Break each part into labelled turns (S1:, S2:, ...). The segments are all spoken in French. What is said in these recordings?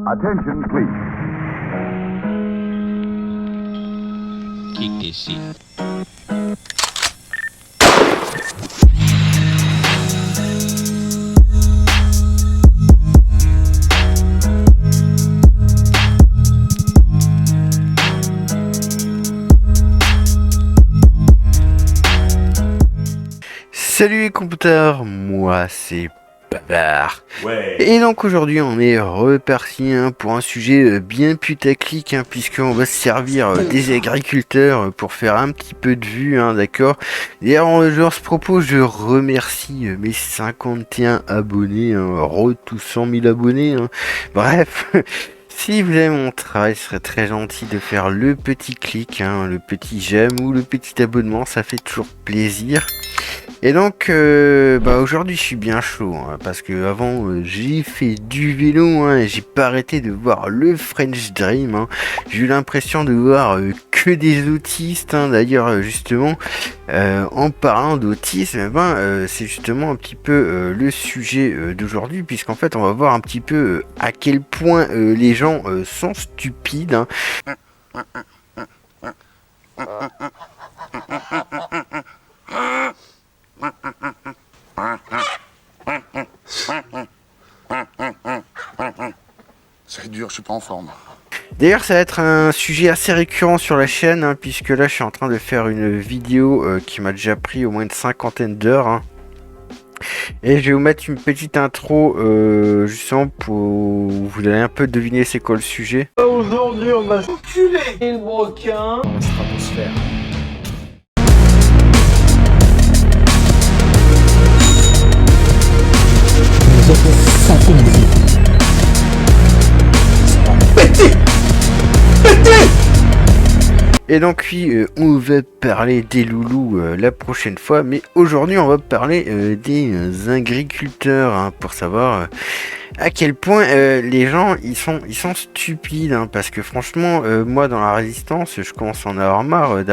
S1: Attention, please.
S2: Kick this shit.
S3: Salut les computers, moi c'est Bavard.
S4: Ouais.
S3: Et donc aujourd'hui on est reparti pour un sujet bien putaclic, puisqu'on va se servir des agriculteurs pour faire un petit peu de vue, d'accord. D'ailleurs je leur propose, je remercie mes 51 abonnés, tous 100 000 abonnés, bref. Si vous aimez mon travail, ce serait très gentil de faire le petit clic, le petit j'aime ou le petit abonnement, ça fait toujours plaisir. Et donc, aujourd'hui je suis bien chaud, parce que avant j'ai fait du vélo, et j'ai pas arrêté de voir le French Dream. J'ai eu l'impression de voir que des autistes. D'ailleurs, justement, en parlant d'autisme, c'est justement un petit peu le sujet d'aujourd'hui, puisqu'en fait on va voir un petit peu à quel point les gens sont stupides.
S5: C'est dur, je suis pas en forme.
S3: D'ailleurs, ça va être un sujet assez récurrent sur la chaîne, puisque là, je suis en train de faire une vidéo qui m'a déjà pris au moins une cinquantaine d'heures. Et je vais vous mettre une petite intro, justement, pour vous allez un peu deviner c'est quoi le sujet.
S6: Aujourd'hui, on va s'enculer le broquin.
S4: Stratosphère.
S3: Et donc oui, on va parler des loulous la prochaine fois, mais aujourd'hui on va parler des agriculteurs, pour savoir à quel point les gens ils sont stupides, parce que franchement moi dans la résistance je commence à en avoir marre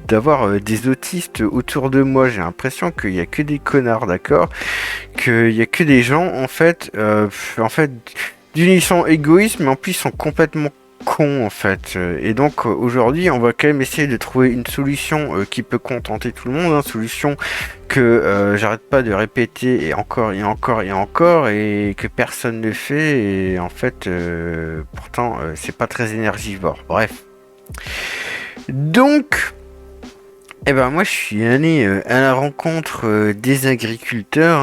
S3: d'avoir des autistes autour de moi. J'ai l'impression qu'il y a que des connards, d'accord, qu'il y a que des gens en fait d'une ils sont égoïstes, mais en plus ils sont complètement con en fait. Et donc aujourd'hui on va quand même essayer de trouver une solution qui peut contenter tout le monde, une solution que j'arrête pas de répéter et encore et encore et encore, et que personne ne fait, et en fait pourtant c'est pas très énergivore. Bref, donc moi je suis allé à la rencontre des agriculteurs,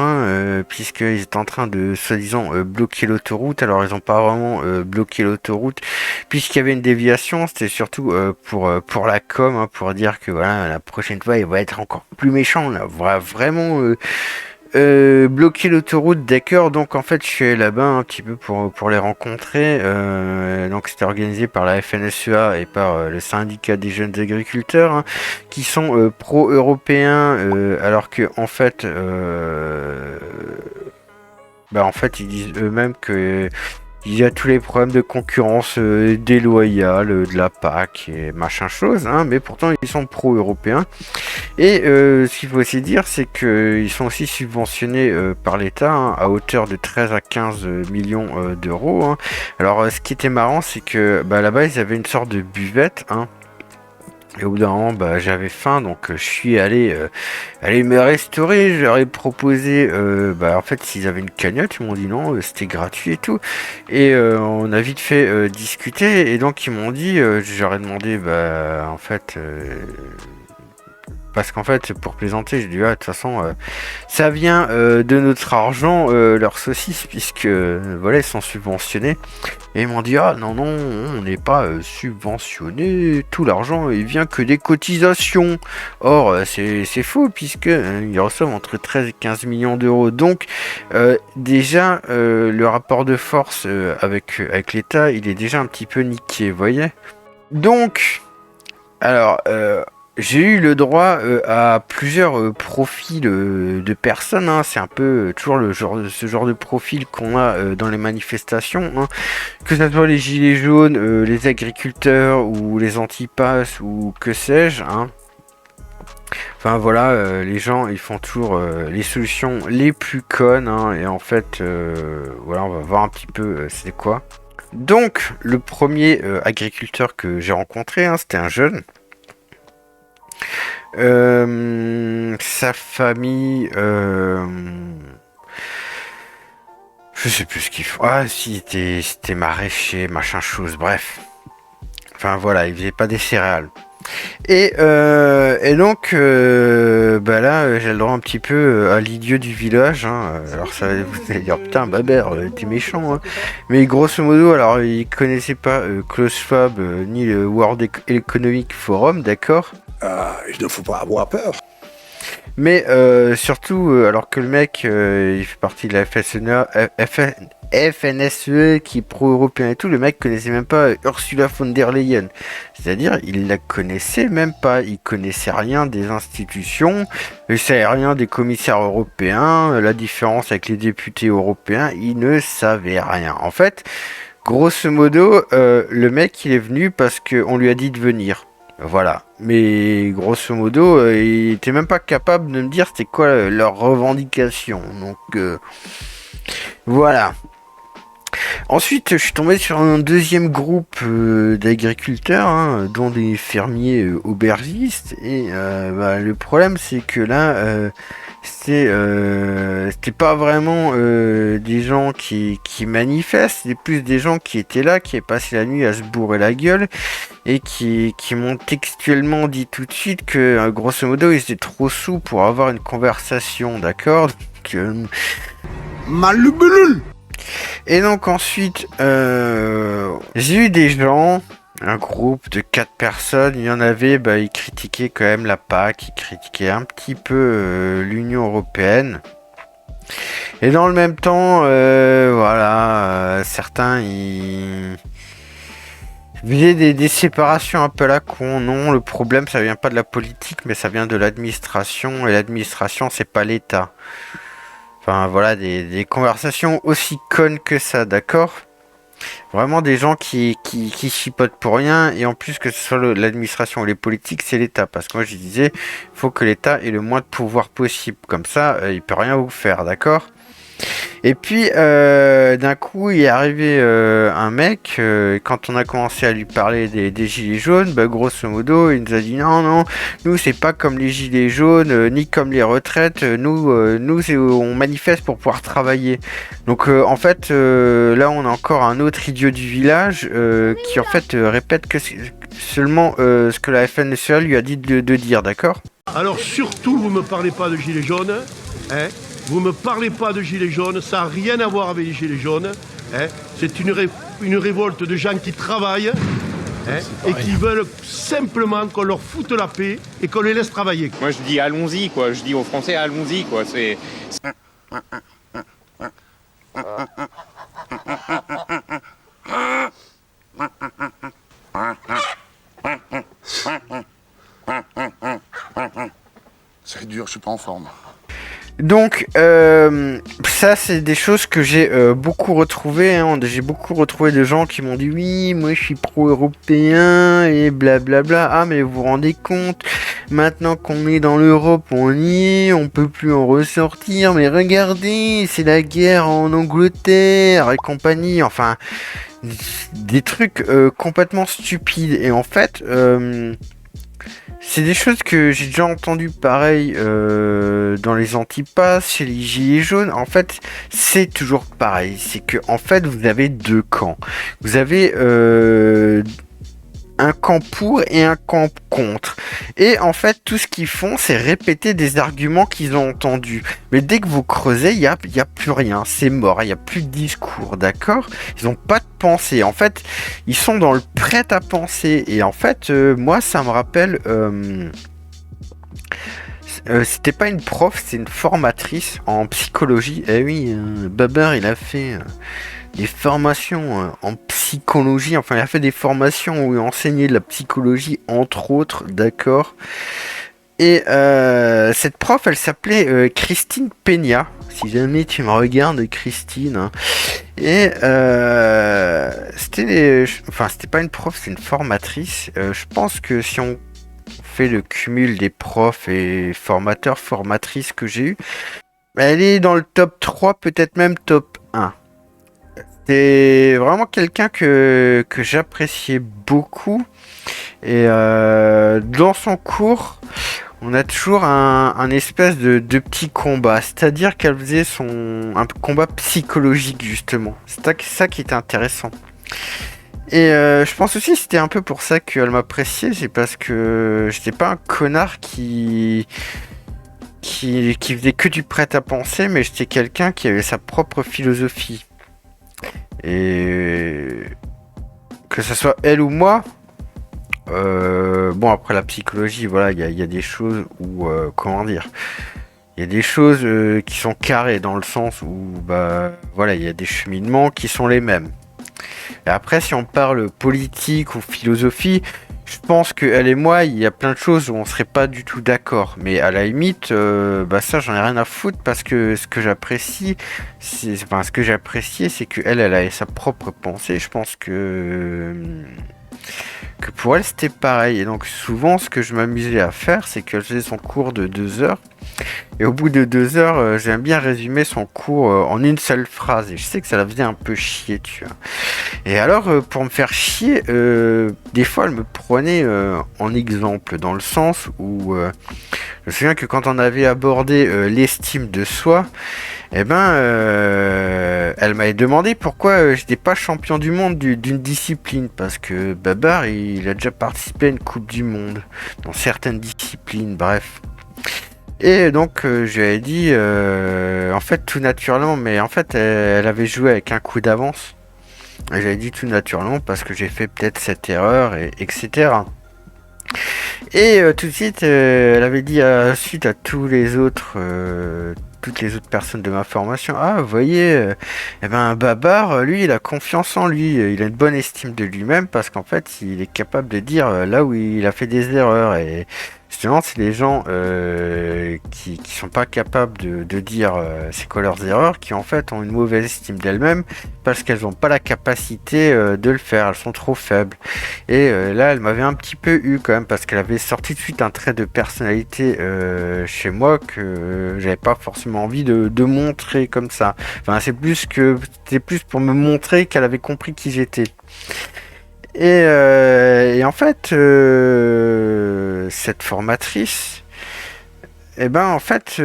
S3: puisqu'ils étaient en train de soi-disant bloquer l'autoroute. Alors ils n'ont pas vraiment bloqué l'autoroute, puisqu'il y avait une déviation. C'était surtout pour la com, pour dire que voilà, la prochaine fois il va être encore plus méchant, là, vraiment bloquer l'autoroute, d'accord. Donc en fait je suis allé là-bas un petit peu pour les rencontrer. Donc c'était organisé par la FNSEA et par le syndicat des jeunes agriculteurs, qui sont pro-européens, alors que en fait ils disent eux-mêmes que il y a tous les problèmes de concurrence déloyale de la PAC et machin chose, mais pourtant ils sont pro-européens. Et ce qu'il faut aussi dire, c'est qu'ils sont aussi subventionnés par l'État, à hauteur de 13 à 15 millions d'euros. Alors ce qui était marrant, c'est que là-bas ils avaient une sorte de buvette, et au bout d'un moment, j'avais faim, donc je suis allé me restaurer. Je leur ai proposé, en fait, s'ils avaient une cagnotte. Ils m'ont dit non, c'était gratuit et tout. Et on a vite fait discuter. Et donc ils m'ont dit, je leur ai demandé, en fait, parce qu'en fait, pour plaisanter, j'ai dit, de toute façon, ça vient de notre argent, leurs saucisses, puisque voilà, ils sont subventionnés. Et ils m'ont dit, non, on n'est pas subventionné, tout l'argent, il vient que des cotisations. Or, c'est faux, puisque ils reçoivent entre 13 et 15 millions d'euros. Donc, déjà, le rapport de force avec l'État, il est déjà un petit peu niqué, vous voyez. Donc, alors... j'ai eu le droit à plusieurs profils de personnes, c'est un peu toujours ce genre de profil qu'on a dans les manifestations, que ce soit les gilets jaunes, les agriculteurs ou les antipasses ou que sais-je. Enfin voilà, les gens ils font toujours les solutions les plus connes, et en fait voilà, on va voir un petit peu c'est quoi. Donc, le premier agriculteur que j'ai rencontré, hein, c'était un jeune. Sa famille, je sais plus ce qu'il faut. Ah, si, c'était maraîcher, machin chose, bref. Enfin voilà, il faisait pas des céréales. Et donc, bah là, j'ai le droit un petit peu à l'idiot du village. Hein. Alors ça, vous allez dire, putain, Babert, t'es méchant. Hein. Mais grosso modo, alors, il connaissait pas Klaus Schwab ni le World Economic Forum, d'accord.
S1: Il ne faut pas avoir peur.
S3: Mais surtout, alors que le mec, il fait partie de la FNSE qui est pro-européen et tout, le mec connaissait même pas Ursula von der Leyen. C'est-à-dire, il la connaissait même pas. Il connaissait rien des institutions, il savait rien des commissaires européens, la différence avec les députés européens, il ne savait rien. En fait, grosso modo, le mec, il est venu parce qu'on lui a dit de venir. Voilà, mais grosso modo, ils étaient même pas capables de me dire c'était quoi leur revendication. Donc voilà. Ensuite, je suis tombé sur un deuxième groupe d'agriculteurs, hein, dont des fermiers aubergistes. Et bah, le problème, c'est que là, c'était pas vraiment des gens qui manifestent, c'était plus des gens qui étaient là, qui avaient passé la nuit à se bourrer la gueule et qui m'ont textuellement dit tout de suite que grosso modo ils étaient trop sous pour avoir une conversation, d'accord. Donc,
S1: Malubulul.
S3: et donc ensuite j'ai eu des gens, un groupe de 4 personnes, il y en avait, bah, ils critiquaient quand même la PAC, ils critiquaient un petit peu l'Union Européenne. Et dans le même temps, voilà, certains ils faisaient des séparations un peu à la con. Non, le problème ça vient pas de la politique, mais ça vient de l'administration, et l'administration c'est pas l'État. Enfin voilà, des conversations aussi connes que ça, d'accord ? Vraiment des gens qui chipotent pour rien, et en plus que ce soit l'administration ou les politiques, c'est l'État. Parce que moi je disais, il faut que l'État ait le moins de pouvoir possible. Comme ça, il peut rien vous faire, d'accord ? Et puis d'un coup il est arrivé un mec, quand on a commencé à lui parler des gilets jaunes, bah, grosso modo il nous a dit non, nous c'est pas comme les gilets jaunes, ni comme les retraites, nous on manifeste pour pouvoir travailler. Donc en fait là on a encore un autre idiot du village qui en fait répète que seulement ce que la FNSEA lui a dit de dire, d'accord ?
S4: Alors surtout, vous me parlez pas de gilets jaunes, hein. Vous me parlez pas de gilets jaunes, ça n'a rien à voir avec les gilets jaunes. Hein. C'est une révolte de gens qui travaillent, hein, et qui veulent simplement qu'on leur foute la paix et qu'on les laisse travailler.
S7: Moi je dis allons-y, quoi. Je dis aux Français allons-y, quoi. C'est...
S5: C'est dur, je suis pas en forme.
S3: Donc ça c'est des choses que j'ai beaucoup retrouvées, hein. J'ai beaucoup retrouvé de gens qui m'ont dit oui moi je suis pro-européen et blablabla. Ah mais vous vous rendez compte, maintenant qu'on est dans l'Europe on y est, on peut plus en ressortir, mais regardez c'est la guerre en Angleterre et compagnie, enfin des trucs complètement stupides. Et en fait c'est des choses que j'ai déjà entendues pareil dans les antipasses, chez les gilets jaunes. En fait, c'est toujours pareil. C'est que en fait, vous avez deux camps. Vous avez un camp pour et un camp contre. Et en fait, tout ce qu'ils font, c'est répéter des arguments qu'ils ont entendus. Mais dès que vous creusez, il y a plus rien. C'est mort. Il n'y a plus de discours, d'accord ? Ils n'ont pas de pensée. En fait, ils sont dans le prêt à penser. Et en fait, moi, ça me rappelle... c'était pas une prof, c'est une formatrice en psychologie. Eh oui, Babar, il a fait... des formations en psychologie, enfin il a fait des formations où il enseignait de la psychologie entre autres, d'accord. Et cette prof elle s'appelait Christine Peña, si jamais tu me regardes Christine, hein. Et c'était pas une prof, c'est une formatrice. Je pense que si on fait le cumul des profs et formateurs, formatrices que j'ai eu, elle est dans le top 3, peut-être même top 1. C'est vraiment quelqu'un que j'appréciais beaucoup. Et dans son cours, on a toujours un espèce de petit combat. C'est-à-dire qu'elle faisait un combat psychologique, justement. C'est ça qui était intéressant. Et je pense aussi que c'était un peu pour ça qu'elle m'appréciait. C'est parce que j'étais pas un connard qui faisait que du prêt-à-penser, mais j'étais quelqu'un qui avait sa propre philosophie. Et que ce soit elle ou moi, bon, après la psychologie, voilà, il y a des choses où, comment dire, il y a des choses qui sont carrées dans le sens où, bah, voilà, il y a des cheminements qui sont les mêmes. Et après, si on parle politique ou philosophie, je pense qu'elle et moi, il y a plein de choses où on serait pas du tout d'accord. Mais à la limite, bah ça, j'en ai rien à foutre parce que ce que j'appréciais, c'est qu'elle avait sa propre pensée. Je pense que pour elle, c'était pareil. Et donc, souvent, ce que je m'amusais à faire, c'est qu'elle faisait son cours de 2 heures. Et au bout de 2 heures, j'aime bien résumer son cours en une seule phrase. Et je sais que ça la faisait un peu chier, tu vois. Et alors, pour me faire chier, des fois, elle me prenait en exemple, dans le sens où je me souviens que quand on avait abordé l'estime de soi, eh ben, elle m'avait demandé pourquoi j'étais pas champion du monde d'une discipline. Parce que Babar, il a déjà participé à une Coupe du Monde dans certaines disciplines, bref. Et donc je lui ai dit, en fait tout naturellement, mais en fait elle avait joué avec un coup d'avance. Et j'avais dit tout naturellement parce que j'ai fait peut-être cette erreur, etc. Et tout de suite, elle avait dit suite à toutes les autres personnes de ma formation, ah vous voyez, eh ben Babar, lui il a confiance en lui, il a une bonne estime de lui-même parce qu'en fait il est capable de dire là où il a fait des erreurs. Et justement, c'est les gens qui sont pas capables de dire c'est quoi leurs erreurs, qui en fait ont une mauvaise estime d'elles-mêmes parce qu'elles n'ont pas la capacité de le faire, elles sont trop faibles. Et là, elle m'avait un petit peu eu quand même parce qu'elle avait sorti de suite un trait de personnalité chez moi que j'avais pas forcément envie de montrer comme ça. Enfin, c'était plus pour me montrer qu'elle avait compris qui j'étais. Et en fait, cette formatrice, eh ben en fait,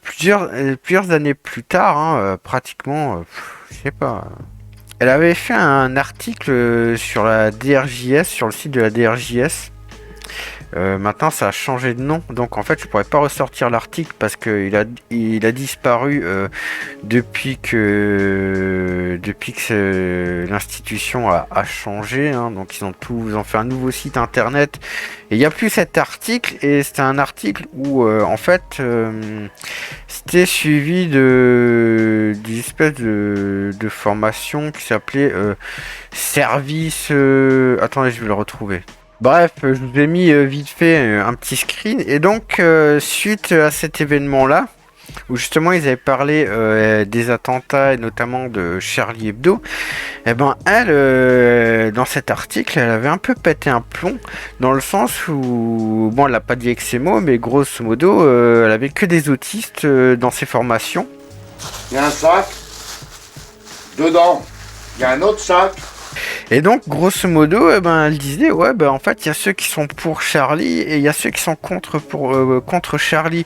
S3: plusieurs années plus tard, hein, pratiquement, je sais pas, elle avait fait un article sur la DRJS, sur le site de la DRJS. Maintenant ça a changé de nom, donc en fait je pourrais pas ressortir l'article parce qu'il a disparu depuis que l'institution a changé, hein. Donc ils ont fait un nouveau site internet et il n'y a plus cet article. Et c'était un article où en fait c'était suivi d'une espèce de formation qui s'appelait service, attendez, je vais le retrouver. Bref, je vous ai mis vite fait un petit screen. Et donc, suite à cet événement-là, où justement ils avaient parlé des attentats et notamment de Charlie Hebdo, et ben elle, dans cet article, elle avait un peu pété un plomb, dans le sens où, bon, elle l'a pas dit avec ses mots, mais grosso modo, elle avait que des autistes dans ses formations.
S5: Il y a un sac. Dedans, il y a un autre sac.
S3: Et donc, grosso modo, eh ben, elle disait, ouais, ben, en fait, il y a ceux qui sont pour Charlie et il y a ceux qui sont contre Charlie.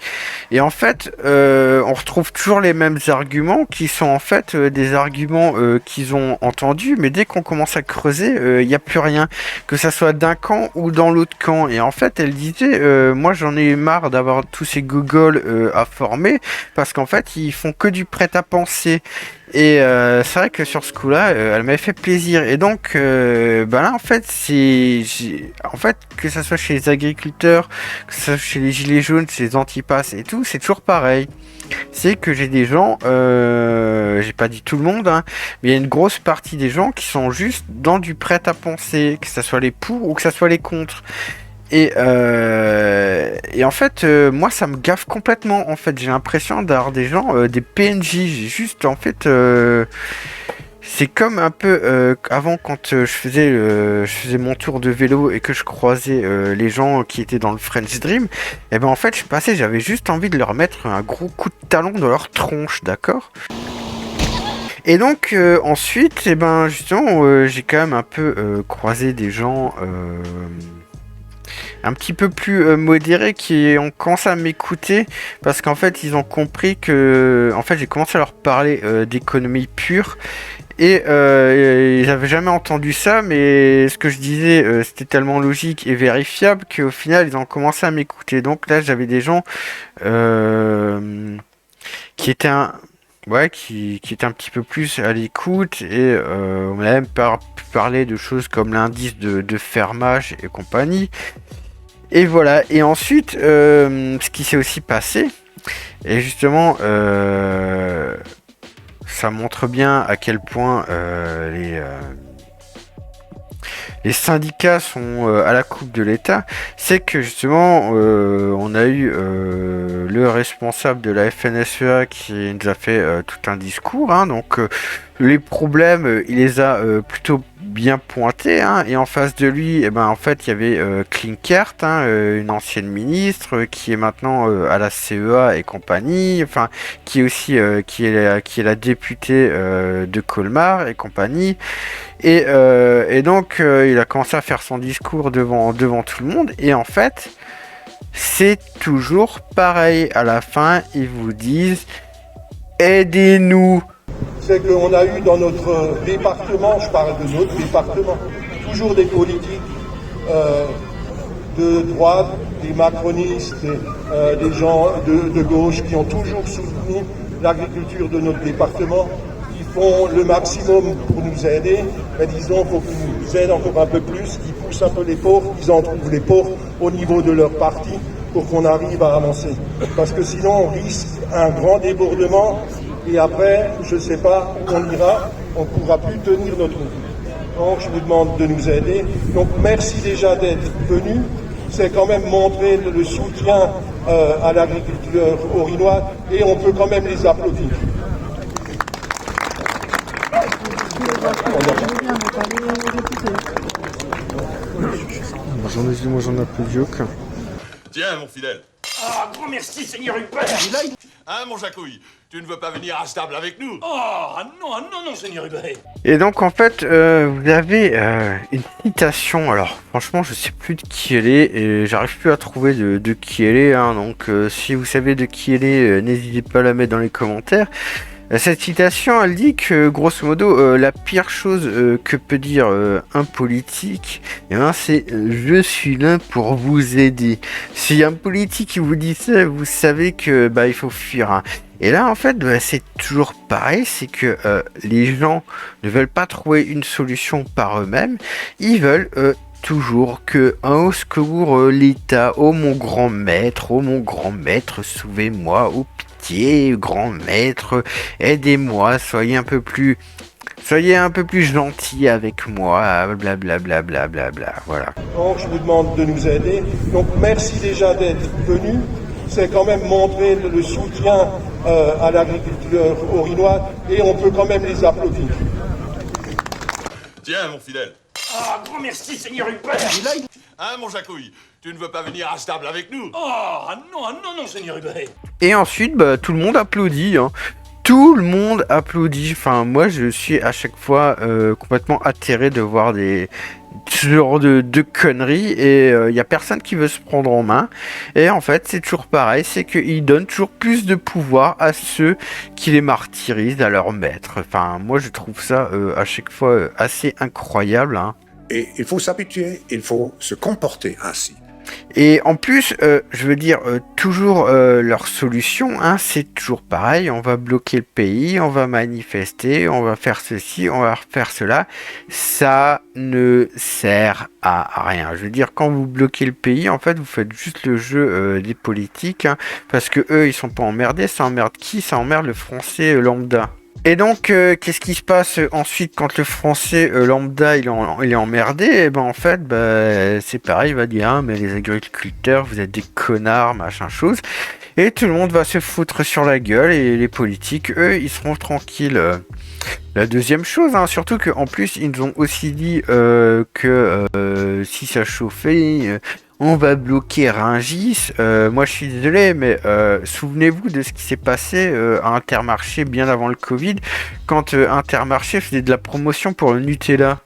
S3: Et en fait, on retrouve toujours les mêmes arguments qui sont en fait des arguments qu'ils ont entendus, mais dès qu'on commence à creuser, il n'y a plus rien, que ça soit d'un camp ou dans l'autre camp. Et en fait, elle disait, moi, j'en ai marre d'avoir tous ces gogoles à former parce qu'en fait, ils font que du prêt-à-penser. Et c'est vrai que sur ce coup-là, elle m'avait fait plaisir. Et donc, bah là, en fait, que ça soit chez les agriculteurs, que ça soit chez les gilets jaunes, chez les antipasses et tout, c'est toujours pareil. C'est que j'ai des gens, j'ai pas dit tout le monde, hein, mais il y a une grosse partie des gens qui sont juste dans du prêt-à-penser, que ça soit les pour ou que ça soit les contre. Et en fait, moi, ça me gaffe complètement. En fait, j'ai l'impression d'avoir des gens, des PNJ. J'ai juste, en fait, c'est comme un peu avant quand je faisais mon tour de vélo et que je croisais les gens qui étaient dans le French Dream. Et ben en fait, j'avais juste envie de leur mettre un gros coup de talon dans leur tronche, d'accord ? Et donc ensuite, eh ben justement, j'ai quand même un peu croisé des gens un petit peu plus modérés qui ont commencé à m'écouter parce qu'en fait ils ont compris que en fait j'ai commencé à leur parler d'économie pure et ils n'avaient jamais entendu ça, mais ce que je disais c'était tellement logique et vérifiable qu'au final ils ont commencé à m'écouter. Donc là j'avais des gens qui étaient qui était un petit peu plus à l'écoute et on a même pu parler de choses comme l'indice de fermage et compagnie. Et voilà, et ensuite, ce qui s'est aussi passé, et justement, ça montre bien à quel point les syndicats sont à la coupe de l'État, c'est que justement on a eu le responsable de la FNSEA qui nous a fait tout un discours, hein, donc les problèmes il les a plutôt bien pointés, hein, et en face de lui en fait il y avait Klinkert, hein, une ancienne ministre qui est maintenant à la CEA et compagnie, enfin qui est aussi qui est la députée de Colmar et compagnie. Et donc il a commencé à faire son discours devant tout le monde et en fait c'est toujours pareil, à la fin ils vous disent aidez-nous.
S8: C'est qu'on a eu dans notre département, je parle de notre département, toujours des politiques de droite, des macronistes, des gens de gauche qui ont toujours soutenu l'agriculture de notre département, qui font le maximum pour nous aider, mais disons qu'il faut qu'ils nous aident encore un peu plus, qu'ils poussent un peu les pauvres, qu'ils en trouvent les pauvres au niveau de leur parti pour qu'on arrive à avancer. Parce que sinon on risque un grand débordement et après, je ne sais pas où on ira, on ne pourra plus tenir notre route. Donc je vous demande de nous aider. Donc merci déjà d'être venus. C'est quand même montrer le soutien à l'agriculture orinoise et on peut quand même les applaudir.
S3: J'en applaudis aucun.
S9: Tiens, mon fidèle.
S6: Ah, grand merci, Seigneur Hubert.
S9: Hein, mon Jacouille, tu ne veux pas venir à ce table avec nous?
S6: Oh, non, Seigneur Hubert.
S3: Et donc en fait, vous avez une citation. Alors franchement, je sais plus de qui elle est et j'arrive plus à trouver de qui elle est. Hein, donc si vous savez de qui elle est, n'hésitez pas à la mettre dans les commentaires. Cette citation, elle dit que grosso modo, la pire chose que peut dire un politique, c'est je suis là pour vous aider. Si un politique qui vous dit ça, vous savez que il faut fuir. Hein. Et là, en fait, c'est toujours pareil, c'est que les gens ne veulent pas trouver une solution par eux-mêmes, ils veulent toujours que au secours l'État, oh mon grand maître, sauvez-moi, oh pitié, grand maître, aidez-moi, soyez un peu plus gentil avec moi, blablabla, voilà.
S8: Donc je vous demande de nous aider. Donc merci déjà d'être venus. C'est quand même montrer le soutien à l'agriculture orinoise et on peut quand même les applaudir.
S9: Tiens, mon fidèle.
S6: Ah, grand merci, Seigneur Hubert.
S9: Hein, mon Jacouille, tu ne veux pas venir à ce table avec nous?
S6: Oh, non, Seigneur Hubert.
S3: Et ensuite, tout le monde applaudit. Hein. Tout le monde applaudit. Enfin, moi, je suis à chaque fois complètement atterré de voir ce genre de conneries. Et il n'y a personne qui veut se prendre en main. Et en fait, c'est toujours pareil. C'est qu'ils donnent toujours plus de pouvoir à ceux qui les martyrisent, à leur maître. Enfin, moi, je trouve ça à chaque fois assez incroyable. Hein.
S1: Et il faut s'habituer, il faut se comporter ainsi.
S3: Et en plus, je veux dire, toujours leur solution, hein, c'est toujours pareil, on va bloquer le pays, on va manifester, on va faire ceci, on va faire cela. Ça ne sert à rien. Je veux dire, quand vous bloquez le pays, en fait, vous faites juste le jeu des politiques, hein, parce que eux, ils sont pas emmerdés, ça emmerde qui? Ça emmerde le français lambda. Et donc, qu'est-ce qui se passe ensuite quand le français lambda il est emmerdé? Et en fait, c'est pareil, il va dire ah, mais les agriculteurs, vous êtes des connards, machin chose. Et tout le monde va se foutre sur la gueule et les politiques, eux, ils seront tranquilles. La deuxième chose, hein, surtout qu'en plus, ils nous ont aussi dit que si ça chauffait, on va bloquer Rungis. Moi, je suis désolé, mais souvenez-vous de ce qui s'est passé à Intermarché bien avant le Covid, quand Intermarché faisait de la promotion pour le Nutella.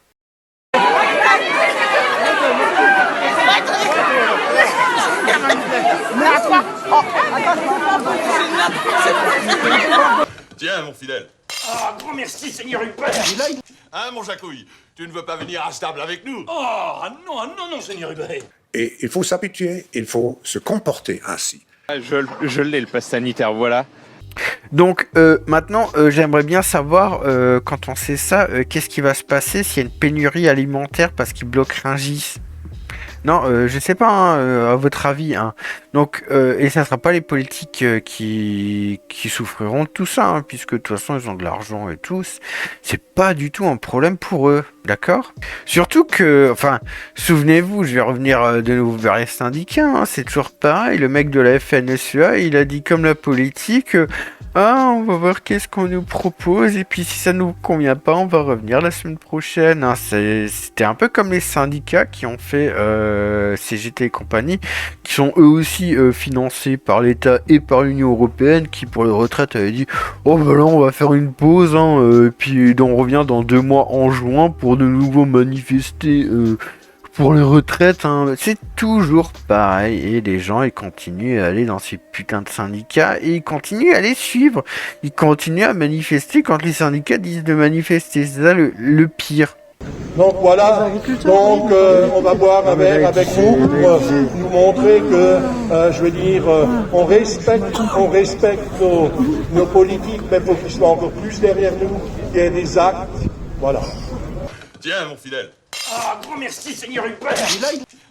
S9: Tiens, mon fidèle.
S6: Ah, grand merci, Seigneur Hubert.
S9: Hein, mon Jacouille, tu ne veux pas venir à ce table avec nous?
S6: Ah non, Seigneur Hubert.
S1: Et il faut s'habituer, il faut se comporter ainsi.
S7: Je l'ai, le pass sanitaire, voilà.
S3: Donc maintenant, j'aimerais bien savoir, quand on sait ça, qu'est-ce qui va se passer s'il y a une pénurie alimentaire parce qu'ils bloquent Rungis? Non, je sais pas, hein, à votre avis. Hein. Donc, et ça sera pas les politiques qui souffriront de tout ça, hein, puisque de toute façon ils ont de l'argent et tout. C'est pas du tout un problème pour eux, d'accord? Surtout que, enfin, souvenez-vous, je vais revenir de nouveau vers les syndicats. Hein, c'est toujours pareil. Le mec de la FNSEA, il a dit comme la politique. Ah, on va voir qu'est-ce qu'on nous propose, et puis si ça nous convient pas, on va revenir la semaine prochaine. Hein. C'était un peu comme les syndicats qui ont fait CGT et compagnie, qui sont eux aussi financés par l'État et par l'Union Européenne, qui pour les retraites avaient dit « Oh ben là, on va faire une pause, hein, et puis on revient dans 2 mois en juin pour de nouveau manifester... Pour les retraites, hein, c'est toujours pareil. Et les gens, ils continuent à aller dans ces putains de syndicats et ils continuent à les suivre. Ils continuent à manifester quand les syndicats disent de manifester. C'est ça le pire.
S8: Donc voilà, donc on va boire un verre avec vous pour nous montrer que, je veux dire, on respecte nos politiques, mais il faut qu'ils soient encore plus derrière nous, qu'il y ait des actes. Voilà.
S9: Tiens, mon fidèle.
S6: Ah, grand merci, Seigneur Hubert.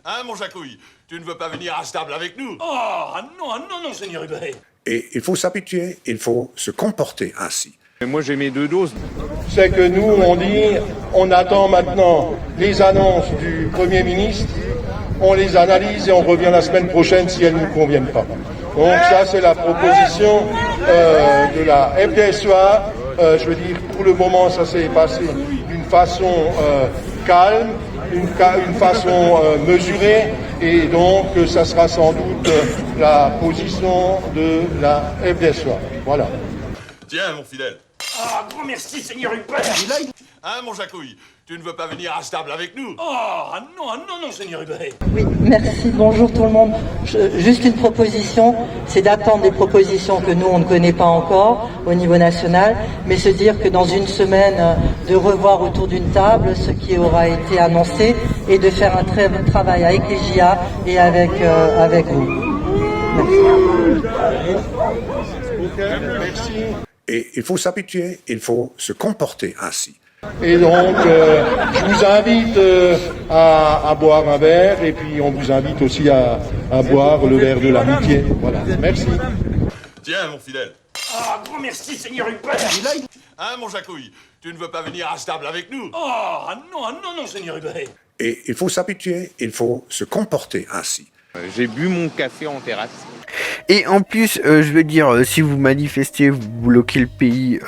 S9: Hein, mon Jacouille, tu ne veux pas venir à ce table avec nous?
S6: Non, Seigneur Hubert.
S1: Et il faut s'habituer, il faut se comporter ainsi.
S7: Moi, j'ai mes 2 doses.
S8: C'est que nous, on dit, on attend maintenant les annonces du Premier ministre, on les analyse et on revient la semaine prochaine si elles ne nous conviennent pas. Donc ça, c'est la proposition de la FDSEA. Je veux dire, pour le moment, ça s'est passé d'une façon calme, une façon mesurée, et donc ça sera sans doute la position de la FDSEA. Voilà.
S9: Tiens, mon fidèle.
S6: Ah, grand merci, Seigneur Hubert.
S9: Hein, mon Jacouille, tu ne veux pas venir à ce table avec nous?
S6: Non, Seigneur Hubert.
S10: Oui, merci. Bonjour tout le monde. Juste une proposition, c'est d'attendre des propositions que nous, on ne connaît pas encore au niveau national, mais se dire que dans une semaine, de revoir autour d'une table ce qui aura été annoncé et de faire un très bon travail avec les JA et avec vous.
S8: Merci.
S1: Et il faut s'habituer, il faut se comporter ainsi.
S8: Et donc, je vous invite à boire un verre, et puis on vous invite aussi à boire le verre de l'amitié. Voilà, merci.
S9: Tiens, mon fidèle.
S6: Ah, grand merci, Seigneur Hubert.
S9: Hein, mon Jacouille, tu ne veux pas venir à ce table avec nous?
S6: Non, Seigneur Hubert.
S1: Et il faut s'habituer, il faut se comporter ainsi.
S7: J'ai bu mon café en terrasse.
S3: Et en plus, je veux dire, si vous manifestez, vous bloquez le pays,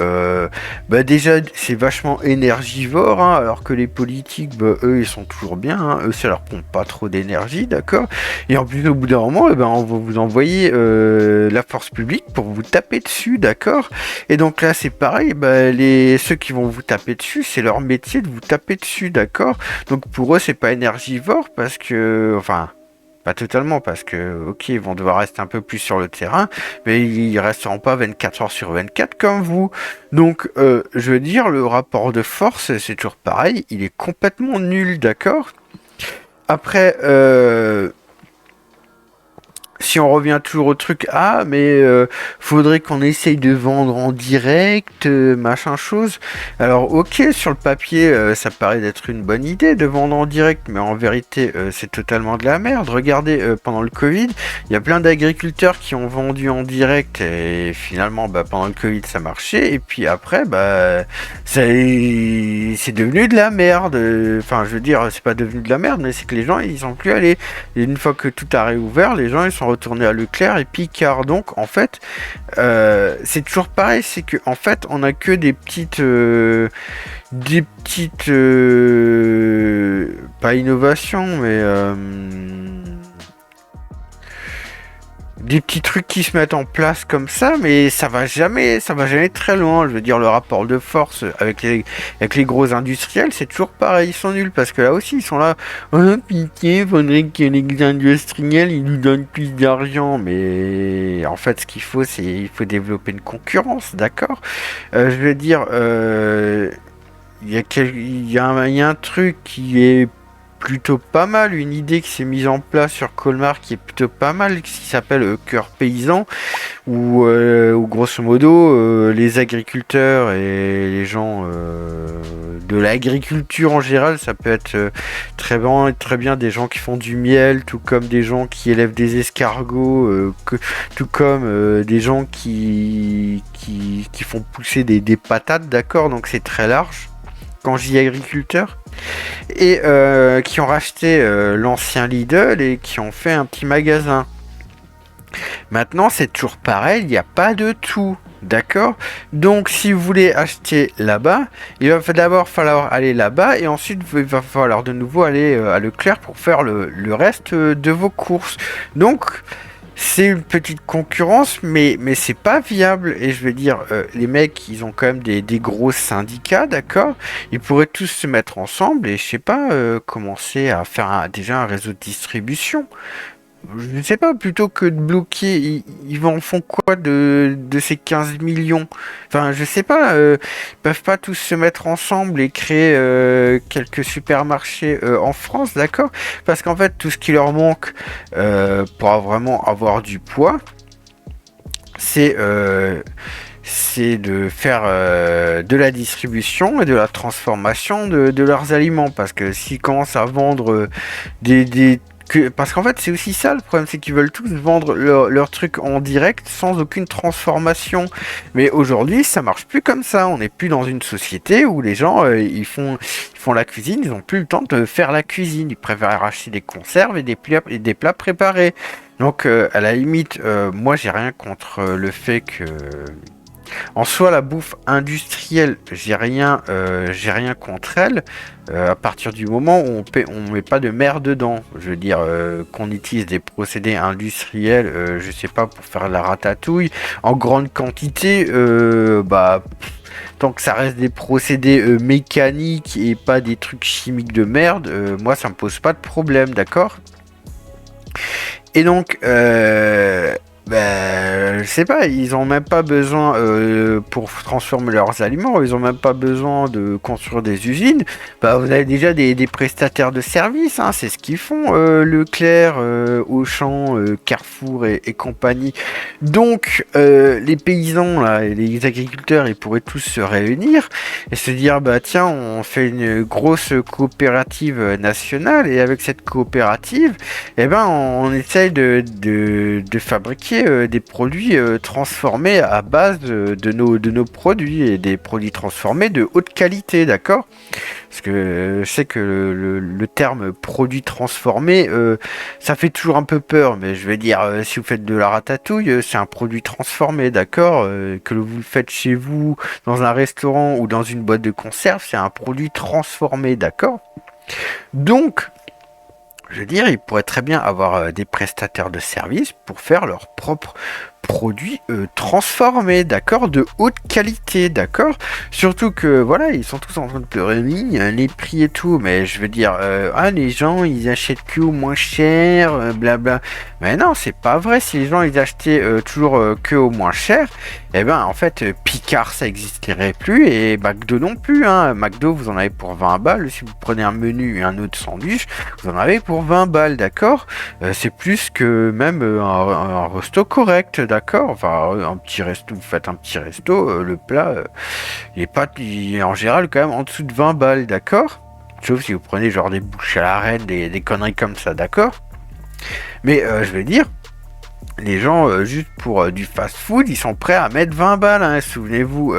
S3: bah déjà, c'est vachement énergivore, hein, alors que les politiques, bah, eux, ils sont toujours bien, hein, eux, ça leur pompe pas trop d'énergie, d'accord? Et en plus, au bout d'un moment, eh ben, on va vous envoyer la force publique pour vous taper dessus, d'accord? Et donc là, c'est pareil, bah, ceux qui vont vous taper dessus, c'est leur métier de vous taper dessus, d'accord? Donc pour eux, c'est pas énergivore, parce que, enfin... Pas totalement, parce que, ok, ils vont devoir rester un peu plus sur le terrain, mais ils resteront pas 24 heures sur 24 comme vous. Donc, je veux dire, le rapport de force, c'est toujours pareil, il est complètement nul, d'accord? Après, si on revient toujours au truc, mais faudrait qu'on essaye de vendre en direct, machin chose. Alors ok, sur le papier, ça paraît d'être une bonne idée de vendre en direct, mais en vérité, c'est totalement de la merde. Regardez, pendant le Covid, il y a plein d'agriculteurs qui ont vendu en direct, et finalement, bah, pendant le Covid, ça marchait, et puis après, bah, c'est devenu de la merde. Enfin, je veux dire, c'est pas devenu de la merde, mais c'est que les gens, ils sont plus allés. Et une fois que tout a réouvert, les gens, ils sont retournés à Leclerc et Picard. Donc en fait c'est toujours pareil, c'est que en fait on a que des petites pas innovations, mais des petits trucs qui se mettent en place comme ça, mais ça va jamais très loin. Je veux dire, le rapport de force avec les gros industriels, c'est toujours pareil, ils sont nuls, parce que là aussi, ils sont là, oh pitié, faudrait que les industriels, ils nous donnent plus d'argent, mais en fait, ce qu'il faut, il faut développer une concurrence, d'accord? Je veux dire, il y a un truc qui est plutôt pas mal, une idée qui s'est mise en place sur Colmar qui est plutôt pas mal, qui s'appelle Cœur Paysan, où grosso modo les agriculteurs et les gens de l'agriculture en général, ça peut être très bien des gens qui font du miel, tout comme des gens qui élèvent des escargots, tout comme des gens qui font pousser des patates, d'accord, donc c'est très large quand je dis agriculteurs, et qui ont racheté l'ancien Lidl et qui ont fait un petit magasin. Maintenant, c'est toujours pareil, il n'y a pas de tout, d'accord? Donc, si vous voulez acheter là-bas, il va d'abord falloir aller là-bas, et ensuite, il va falloir de nouveau aller à Leclerc pour faire le reste de vos courses. Donc, c'est une petite concurrence, mais c'est pas viable. Et je veux dire, les mecs, ils ont quand même des gros syndicats, d'accord? Ils pourraient tous se mettre ensemble et, je sais pas, commencer à faire déjà un réseau de distribution. Je ne sais pas, plutôt que de bloquer, ils en font quoi de ces 15 millions? Enfin, je sais pas, ils peuvent pas tous se mettre ensemble et créer quelques supermarchés en France, d'accord? Parce qu'en fait, tout ce qui leur manque pour vraiment avoir du poids, c'est de faire de la distribution et de la transformation de leurs aliments. Parce que s'ils commencent à vendre parce qu'en fait c'est aussi ça le problème, c'est qu'ils veulent tous vendre leurs trucs en direct sans aucune transformation. Mais aujourd'hui ça marche plus comme ça, on n'est plus dans une société où les gens ils font la cuisine, ils ont plus le temps de faire la cuisine, ils préfèrent acheter des conserves et des plats préparés. Donc à la limite moi j'ai rien contre le fait que en soi, la bouffe industrielle, j'ai rien contre elle, à partir du moment où on met pas de mer dedans. Je veux dire, qu'on utilise des procédés industriels, je sais pas, pour faire la ratatouille, en grande quantité, tant que ça reste des procédés mécaniques et pas des trucs chimiques de merde, moi ça me pose pas de problème, d'accord? Et donc, je sais pas, ils ont même pas besoin pour transformer leurs aliments, ils ont même pas besoin de construire des usines. Vous avez déjà des prestataires de services, hein, c'est ce qu'ils font, Leclerc, Auchan, Carrefour et compagnie. Donc les paysans là, et les agriculteurs, ils pourraient tous se réunir et se dire tiens, on fait une grosse coopérative nationale, et avec cette coopérative, on essaye de fabriquer des produits transformés à base de nos produits, et des produits transformés de haute qualité, d'accord? Parce que je sais que le terme produit transformé, ça fait toujours un peu peur, mais je vais dire, si vous faites de la ratatouille, c'est un produit transformé, d'accord? Que vous le faites chez vous, dans un restaurant ou dans une boîte de conserve, c'est un produit transformé, d'accord? Donc, je veux dire, ils pourraient très bien avoir des prestataires de services pour faire leurs propres produits transformés, d'accord, de haute qualité, d'accord. Surtout que voilà, ils sont tous en train de pleurer les prix et tout, mais je veux dire, les gens ils achètent que au moins cher, blabla. Mais non, c'est pas vrai. Si les gens ils achetaient toujours que au moins cher, en fait Picard ça existerait plus, et McDo non plus, hein. McDo vous en avez pour 20 balles, si vous prenez un menu et un autre sandwich, vous en avez pour 20 balles, d'accord. C'est plus que même un resto correct, d'accord. Enfin, un petit resto, vous faites un petit resto, le plat, il est en général quand même en dessous de 20 balles, d'accord. Sauf si vous prenez genre des bouches à la reine, des conneries comme ça, d'accord. Mais je veux dire, les gens, juste pour du fast-food, ils sont prêts à mettre 20 balles, hein. Souvenez-vous,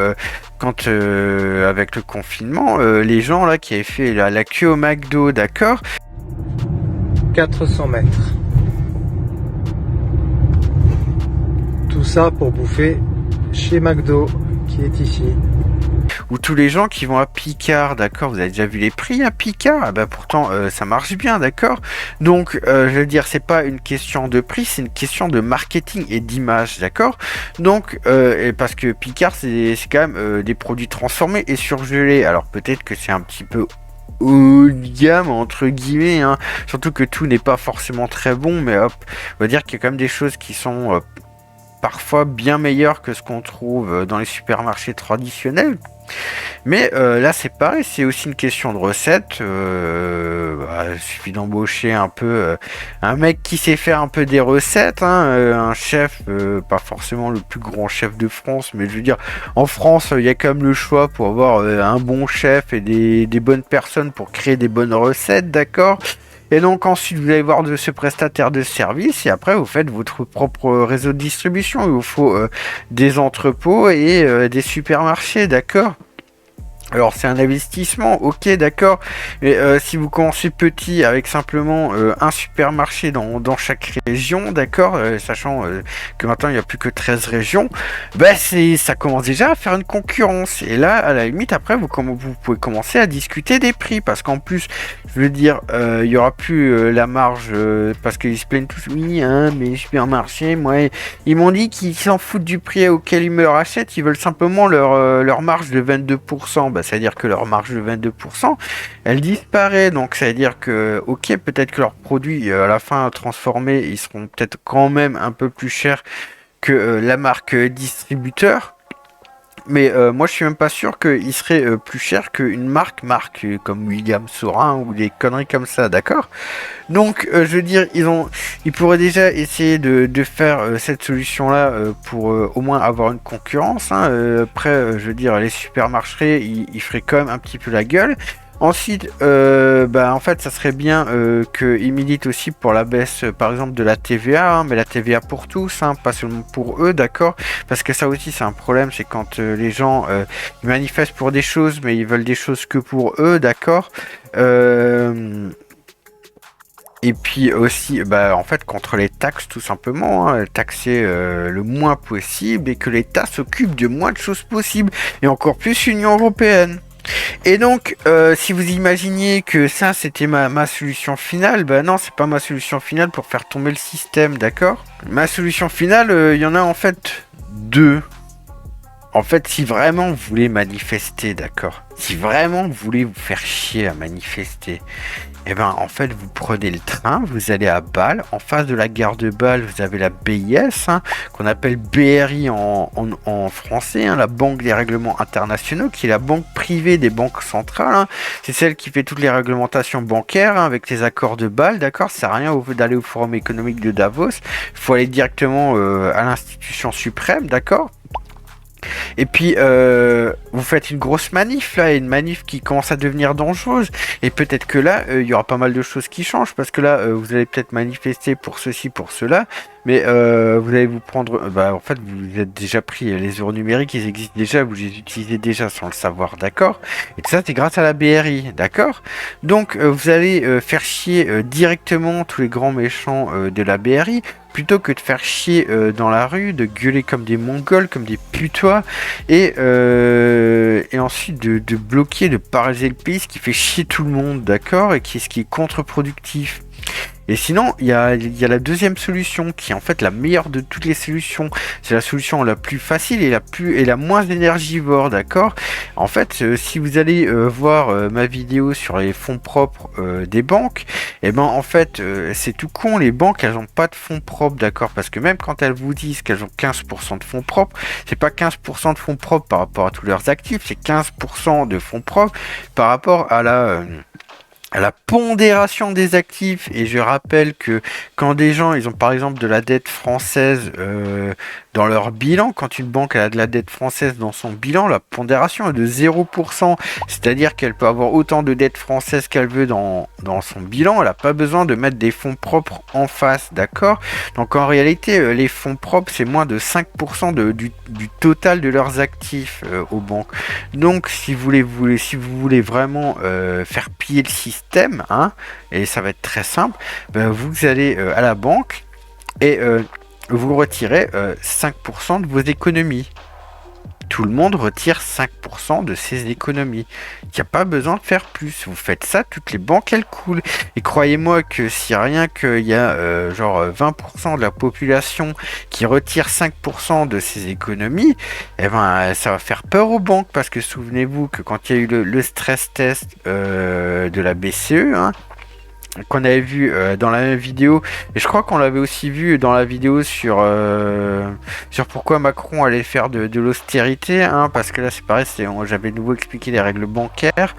S3: quand avec le confinement, les gens là qui avaient fait la queue au McDo, d'accord.
S11: 400 mètres. Tout ça pour bouffer chez McDo, qui est ici.
S3: ou tous les gens qui vont à Picard, d'accord, vous avez déjà vu les prix à Picard, ah ben pourtant ça marche bien, d'accord. Donc je veux dire, c'est pas une question de prix, c'est une question de marketing et d'image, d'accord. Donc et parce que Picard c'est quand même des produits transformés et surgelés, alors peut-être que c'est un petit peu haut de gamme entre guillemets, hein. Surtout que tout n'est pas forcément très bon, mais hop, on va dire qu'il y a quand même des choses qui sont parfois bien meilleures que ce qu'on trouve dans les supermarchés traditionnels. Mais là c'est pareil, c'est aussi une question de recette. Il suffit d'embaucher un peu un mec qui sait faire un peu des recettes, hein, un chef, pas forcément le plus grand chef de France, mais je veux dire, en France il y a quand même le choix pour avoir un bon chef et des bonnes personnes pour créer des bonnes recettes, d'accord. Et donc ensuite vous allez voir de ce prestataire de service et après vous faites votre propre réseau de distribution. Il vous faut des entrepôts et des supermarchés, d'accord. Alors c'est un investissement, ok, d'accord, mais si vous commencez petit avec simplement un supermarché dans chaque région, d'accord, sachant que maintenant il n'y a plus que 13 régions, bah ça commence déjà à faire une concurrence. Et là, à la limite, après vous pouvez commencer à discuter des prix, parce qu'en plus, je veux dire, il n'y aura plus la marge, parce qu'ils se plaignent tous, oui, hein, mais les supermarchés, moi, ils m'ont dit qu'ils s'en foutent du prix auquel ils me le rachètent, ils veulent simplement leur marge de 22%. C'est-à-dire que leur marge de 22%, elle disparaît. Donc, ça veut dire que, ok, peut-être que leurs produits, à la fin transformés, ils seront peut-être quand même un peu plus chers que la marque distributeur. Mais moi, je suis même pas sûr qu'il serait plus cher qu'une marque comme William Saurin ou des conneries comme ça, d'accord. Donc, je veux dire, ils pourraient déjà essayer de faire cette solution-là pour au moins avoir une concurrence, hein. Après, je veux dire, les supermarchés, ils feraient quand même un petit peu la gueule. Ensuite, en fait, ça serait bien qu'ils militent aussi pour la baisse, par exemple, de la TVA, hein, mais la TVA pour tous, hein, pas seulement pour eux, d'accord. Parce que ça aussi, c'est un problème, c'est quand les gens ils manifestent pour des choses, mais ils veulent des choses que pour eux, d'accord. Et puis aussi, en fait, contre les taxes, tout simplement, hein, taxer le moins possible et que l'État s'occupe de moins de choses possibles, et encore plus l'Union européenne. Et donc, si vous imaginiez que ça, c'était ma solution finale, non, c'est pas ma solution finale pour faire tomber le système, d'accord. Ma solution finale, il y en a en fait deux. En fait, si vraiment vous voulez manifester, d'accord, si vraiment vous voulez vous faire chier à manifester, en fait, vous prenez le train, vous allez à Bâle. En face de la gare de Bâle, vous avez la BIS, hein, qu'on appelle BRI en français, hein, la Banque des règlements internationaux, qui est la banque privée des banques centrales, hein. C'est celle qui fait toutes les réglementations bancaires, hein, avec les accords de Bâle, d'accord. Ça sert à rien d'aller au Forum économique de Davos. Il faut aller directement à l'institution suprême, d'accord. Et puis vous faites une grosse manif là, une manif qui commence à devenir dangereuse, et peut-être que là il y aura pas mal de choses qui changent, parce que là vous allez peut-être manifester pour ceci, pour cela, mais vous allez vous prendre, en fait vous êtes déjà pris, les euros numériques ils existent déjà, vous les utilisez déjà sans le savoir, d'accord. Et tout ça c'est grâce à la BRI, d'accord. Donc vous allez faire chier directement tous les grands méchants de la BRI, plutôt que de faire chier dans la rue, de gueuler comme des mongols, comme des putois, et ensuite de bloquer, de paralyser le pays, ce qui fait chier tout le monde, d'accord, et ce qui est contre-productif. Et sinon, il y a la deuxième solution, qui est en fait la meilleure de toutes les solutions. C'est la solution la plus facile et la moins énergivore, d'accord. En fait, si vous allez voir ma vidéo sur les fonds propres des banques, en fait, c'est tout con, les banques, elles n'ont pas de fonds propres, d'accord. Parce que même quand elles vous disent qu'elles ont 15% de fonds propres, c'est pas 15% de fonds propres par rapport à tous leurs actifs, c'est 15% de fonds propres par rapport à la pondération des actifs. Et je rappelle que quand des gens, ils ont par exemple de la dette française dans leur bilan, quand une banque a de la dette française dans son bilan, la pondération est de 0%, c'est-à-dire qu'elle peut avoir autant de dettes françaises qu'elle veut dans son bilan, elle n'a pas besoin de mettre des fonds propres en face, d'accord. Donc en réalité, les fonds propres, c'est moins de 5% du total de leurs actifs aux banques. Donc si vous voulez vraiment faire piller le système, hein, et ça va être très simple, vous allez à la banque et vous retirez 5% de vos économies. tout le monde retire 5% de ses économies. Il n'y a pas besoin de faire plus. Vous faites ça, toutes les banques, elles coulent. Et croyez-moi que si rien qu'il y a genre 20% de la population qui retire 5% de ses économies, eh ben, ça va faire peur aux banques. Parce que souvenez-vous que quand il y a eu le stress test de la BCE, hein, qu'on avait vu dans la même vidéo, et je crois qu'on l'avait aussi vu dans la vidéo sur pourquoi Macron allait faire de l'austérité, hein, parce que là c'est pareil, j'avais de nouveau expliqué les règles bancaires,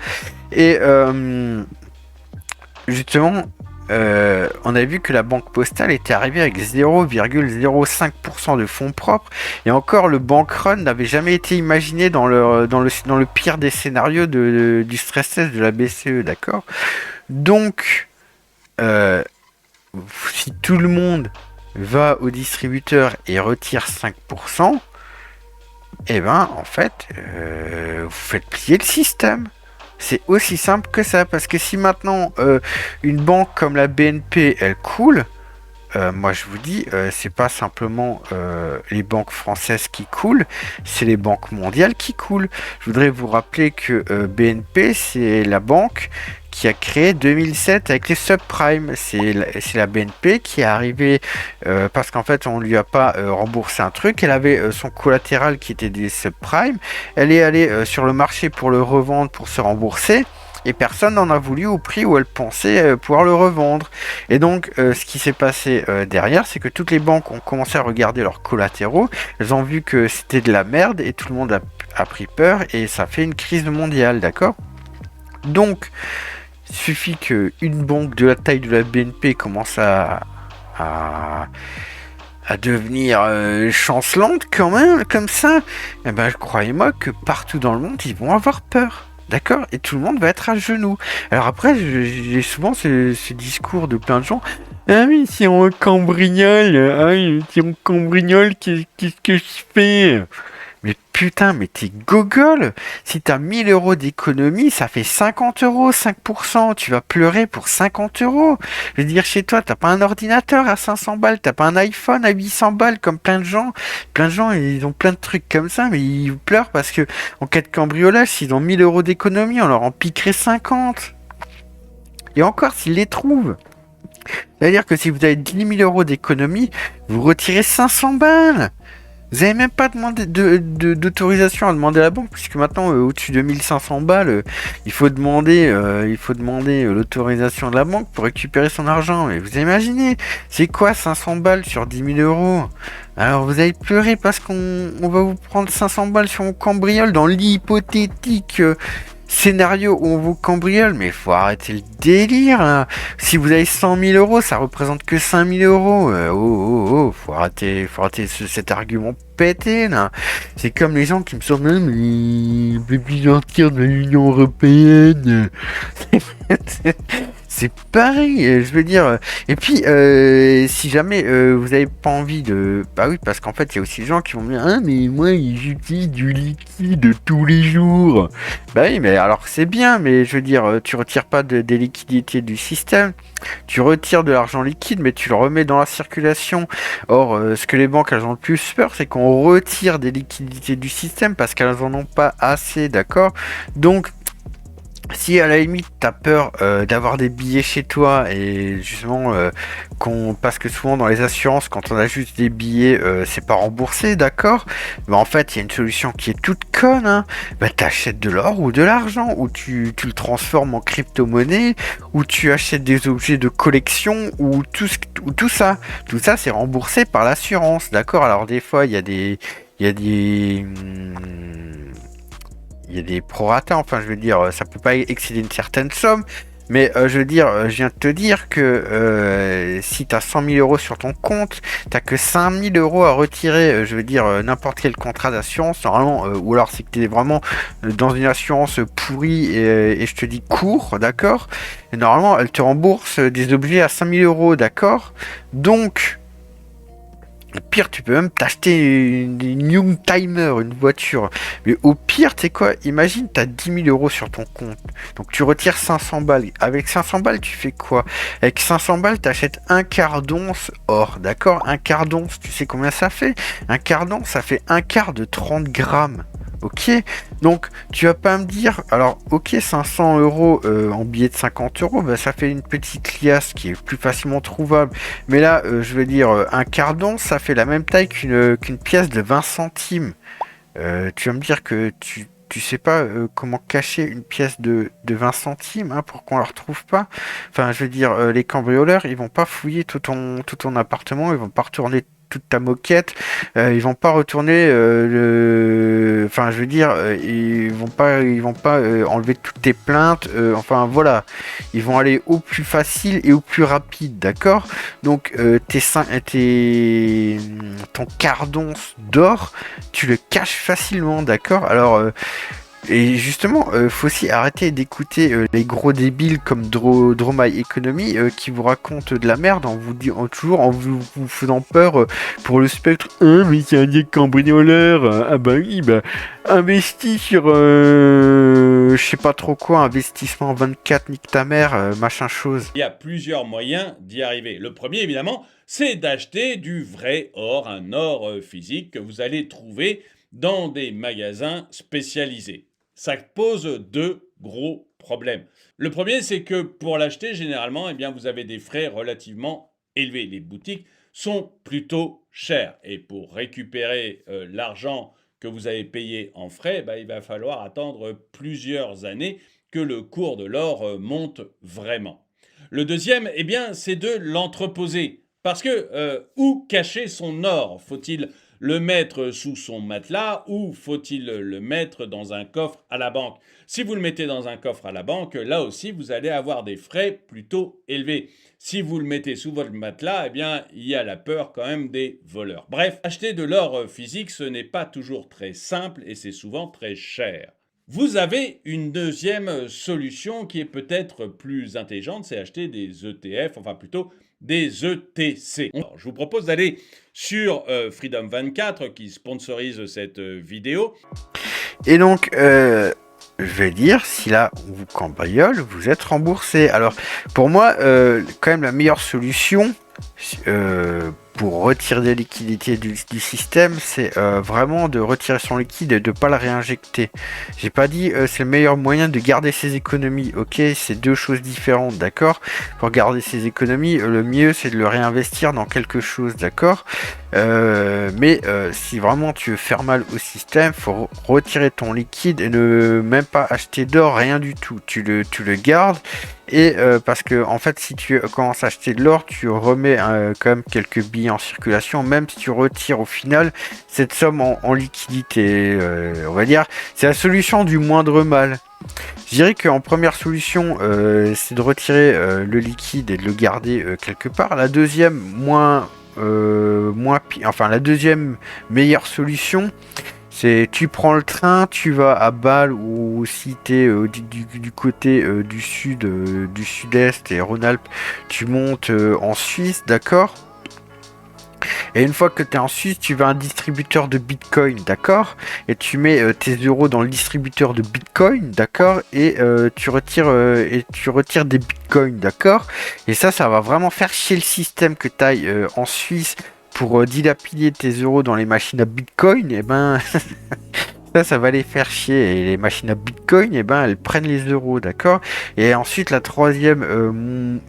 S3: et justement on a vu que la banque postale était arrivée avec 0,05% de fonds propres, et encore le bank run n'avait jamais été imaginé dans le pire des scénarios du stress test de la BCE, d'accord? Donc si tout le monde va au distributeur et retire 5%, eh ben en fait vous faites plier le système. C'est aussi simple que ça, parce que si maintenant une banque comme la BNP elle coule, moi je vous dis, c'est pas simplement les banques françaises qui coulent, c'est les banques mondiales qui coulent. Je voudrais vous rappeler que BNP c'est la banque qui a créé 2007 avec les subprimes. C'est la BNP qui est arrivée parce qu'en fait on lui a pas remboursé un truc. Elle avait son collatéral qui était des subprimes. Elle est allée sur le marché pour le revendre, pour se rembourser. Et personne n'en a voulu au prix où elle pensait pouvoir le revendre. Et donc, ce qui s'est passé derrière, c'est que toutes les banques ont commencé à regarder leurs collatéraux. Elles ont vu que c'était de la merde et tout le monde a pris peur et ça fait une crise mondiale, d'accord? Donc, il suffit qu'une banque de la taille de la BNP commence à devenir chancelante quand même, comme ça. Et ben, croyez-moi que partout dans le monde, ils vont avoir peur. D'accord? Et tout le monde va être à genoux. Alors après, j'ai souvent ce discours de plein de gens. Ah oui, si on cambriole, qu'est-ce que je fais? Mais putain, mais t'es gogol! Si t'as 1000 euros d'économie, ça fait 50 euros, 5%. Tu vas pleurer pour 50 euros. Je veux dire, chez toi, t'as pas un ordinateur à 500 balles, t'as pas un iPhone à 800 balles, comme plein de gens. Plein de gens, ils ont plein de trucs comme ça, mais ils pleurent parce que, en cas de cambriolage, s'ils ont 1000 euros d'économie, on leur en piquerait 50. Et encore, s'ils les trouvent. C'est-à-dire que si vous avez 10 000 euros d'économie, vous retirez 500 balles. Vous n'avez même pas demandé d'autorisation à demander à la banque, puisque maintenant, au-dessus de 1500 balles, il faut demander l'autorisation de la banque pour récupérer son argent. Mais vous imaginez, c'est quoi 500 balles sur 10 000 euros? Alors vous allez pleurer parce qu'on va vous prendre 500 balles sur un cambriole dans l'hypothétique scénario où on vous cambriole, mais il faut arrêter le délire là. Si vous avez 100 000 euros, ça représente que 5 000 euros. Faut arrêter cet argument pété là. C'est comme les gens qui me sortent même les plus sortir de l'Union Européenne. C'est pareil, je veux dire. Et puis, si jamais vous n'avez pas envie de... Bah oui, parce qu'en fait, il y a aussi des gens qui vont me dire « Ah, mais moi, j'utilise du liquide tous les jours. » Bah oui, mais alors c'est bien, mais je veux dire, tu retires pas des liquidités du système. Tu retires de l'argent liquide, mais tu le remets dans la circulation. Or, ce que les banques, elles ont le plus peur, c'est qu'on retire des liquidités du système parce qu'elles en ont pas assez, d'accord? Donc, si à la limite t'as peur d'avoir des billets chez toi et justement parce que souvent dans les assurances quand on a juste des billets c'est pas remboursé, d'accord, bah en fait il y a une solution qui est toute conne, hein. Bah t'achètes de l'or ou de l'argent, ou tu le transformes en crypto-monnaie, ou tu achètes des objets de collection, ou tout ça c'est remboursé par l'assurance, d'accord. Alors des fois il y a des proratas, enfin je veux dire, ça peut pas excéder une certaine somme, mais je veux dire, je viens de te dire que si tu as 100 000 euros sur ton compte, t'as que 5 000 euros à retirer, je veux dire, n'importe quel contrat d'assurance, normalement, ou alors c'est que tu es vraiment dans une assurance pourrie, et je te dis court, d'accord, et normalement elle te rembourse des objets à 5 000 euros, d'accord, donc... Au pire, tu peux même t'acheter une Youngtimer, une voiture. Mais au pire, tu sais quoi? Imagine, tu as 10 000 euros sur ton compte. Donc, tu retires 500 balles. Avec 500 balles, tu fais quoi? Avec 500 balles, tu achètes un quart d'once or. D'accord? Un quart d'once, tu sais combien ça fait? Un quart d'once, ça fait un quart de 30 grammes. Ok, donc tu vas pas me dire, alors ok 500 euros en billet de 50 euros, bah, ça fait une petite liasse qui est plus facilement trouvable. Mais là, je veux dire, un quart d'once, ça fait la même taille qu'une pièce de 20 centimes. Tu vas me dire que tu sais pas comment cacher une pièce de 20 centimes hein, pour qu'on la retrouve pas. Enfin, je veux dire, les cambrioleurs, ils vont pas fouiller tout ton appartement, ils vont pas retourner toute ta moquette, ils vont pas retourner enfin je veux dire ils vont pas enlever toutes tes plaintes, enfin voilà, ils vont aller au plus facile et au plus rapide, d'accord. Donc ton quart d'once d'or, tu le caches facilement, d'accord. Alors et justement, faut aussi arrêter d'écouter les gros débiles comme Dromai Economy qui vous racontent de la merde en vous faisant peur pour le spectre. Mais c'est un des cambrioleurs. Ah bah oui, bah investis sur je sais pas trop quoi, investissement 24, nique ta mère, machin chose.
S11: Il y a plusieurs moyens d'y arriver. Le premier, évidemment, c'est d'acheter du vrai or, un or physique que vous allez trouver dans des magasins spécialisés. Ça pose deux gros problèmes. Le premier, c'est que pour l'acheter, généralement, eh bien, vous avez des frais relativement élevés. Les boutiques sont plutôt chères. Et pour récupérer l'argent que vous avez payé en frais, il va falloir attendre plusieurs années que le cours de l'or monte vraiment. Le deuxième, eh bien, c'est de l'entreposer. Parce que où cacher son or? Faut-il le mettre sous son matelas ou faut-il le mettre dans un coffre à la banque? Si vous le mettez dans un coffre à la banque, là aussi, vous allez avoir des frais plutôt élevés. Si vous le mettez sous votre matelas, eh bien, il y a la peur quand même des voleurs. Bref, acheter de l'or physique, ce n'est pas toujours très simple et c'est souvent très cher. Vous avez une deuxième solution qui est peut-être plus intelligente, c'est acheter des ETF, enfin plutôt des ETC. Alors, je vous propose d'aller sur Freedom24 qui sponsorise cette vidéo.
S3: Et donc, je vais dire, si là on vous cambriole, vous êtes remboursé. Alors, pour moi, quand même la meilleure solution pour retirer des liquidités du système, c'est vraiment de retirer son liquide et de ne pas le réinjecter. J'ai pas dit c'est le meilleur moyen de garder ses économies, ok, c'est deux choses différentes, d'accord. Pour garder ses économies, le mieux c'est de le réinvestir dans quelque chose, d'accord. Mais si vraiment tu veux faire mal au système, faut retirer ton liquide et ne même pas acheter d'or, rien du tout, tu le gardes. Et parce que en fait si tu commences à acheter de l'or, tu remets quand même quelques billets en circulation, même si tu retires au final cette somme en liquidité, on va dire c'est la solution du moindre mal. Je dirais qu'en première solution c'est de retirer le liquide et de le garder quelque part. La deuxième la deuxième meilleure solution, c'est tu prends le train, tu vas à Bâle ou si tu es du côté du sud-est et Rhône-Alpes, tu montes en Suisse, d'accord. Et une fois que tu es en Suisse, tu vas à un distributeur de Bitcoin, d'accord. Et tu mets tes euros dans le distributeur de Bitcoin, d'accord. Et tu retires des Bitcoins, d'accord. Et ça va vraiment faire chier le système que tu ailles en Suisse pour dilapider tes euros dans les machines à Bitcoin. Et ben ça va les faire chier. Et les machines à Bitcoin, et ben elles prennent les euros, d'accord. Et ensuite la troisième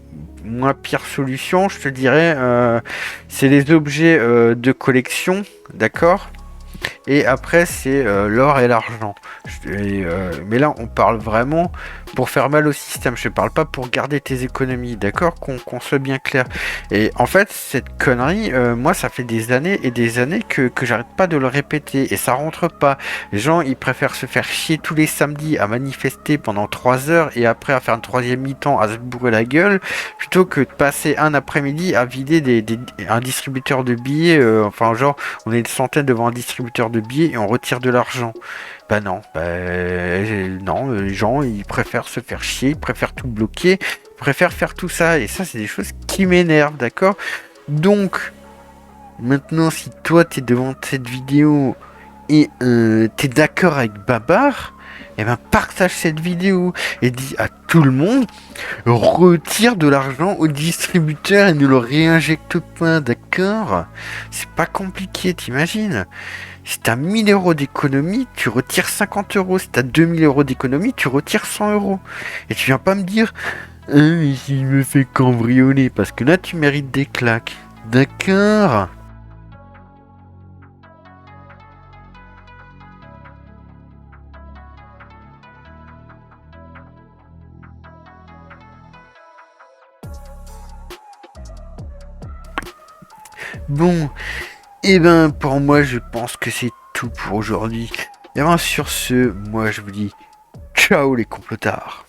S3: moins pire solution, je te dirais, c'est les objets de collection, d'accord. Et après c'est l'or et l'argent. Mais là on parle vraiment pour faire mal au système, je parle pas pour garder tes économies, d'accord, qu'on soit bien clair. Et en fait cette connerie, moi ça fait des années et des années que j'arrête pas de le répéter et ça rentre pas. Les gens ils préfèrent se faire chier tous les samedis à manifester pendant 3 heures et après à faire un troisième mi-temps à se bourrer la gueule plutôt que de passer un après-midi à vider un distributeur de billets, enfin genre on est une centaine devant un distributeur de billets et on retire de l'argent. Non, les gens ils préfèrent se faire chier, ils préfèrent tout bloquer, ils préfèrent faire tout ça et ça c'est des choses qui m'énervent, d'accord. Donc maintenant si toi t'es devant cette vidéo et t'es d'accord avec Babar, et ben partage cette vidéo et dis à tout le monde retire de l'argent au distributeur et ne le réinjecte pas, d'accord. C'est pas compliqué, t'imagines. Si t'as 1000 euros d'économie, tu retires 50 euros. Si t'as 2000 euros d'économie, tu retires 100 euros. Et tu viens pas me dire, il me fait cambrioler, parce que là, tu mérites des claques. D'accord? Bon, et ben pour moi je pense que c'est tout pour aujourd'hui. Et ben sur ce, moi je vous dis ciao les complotards.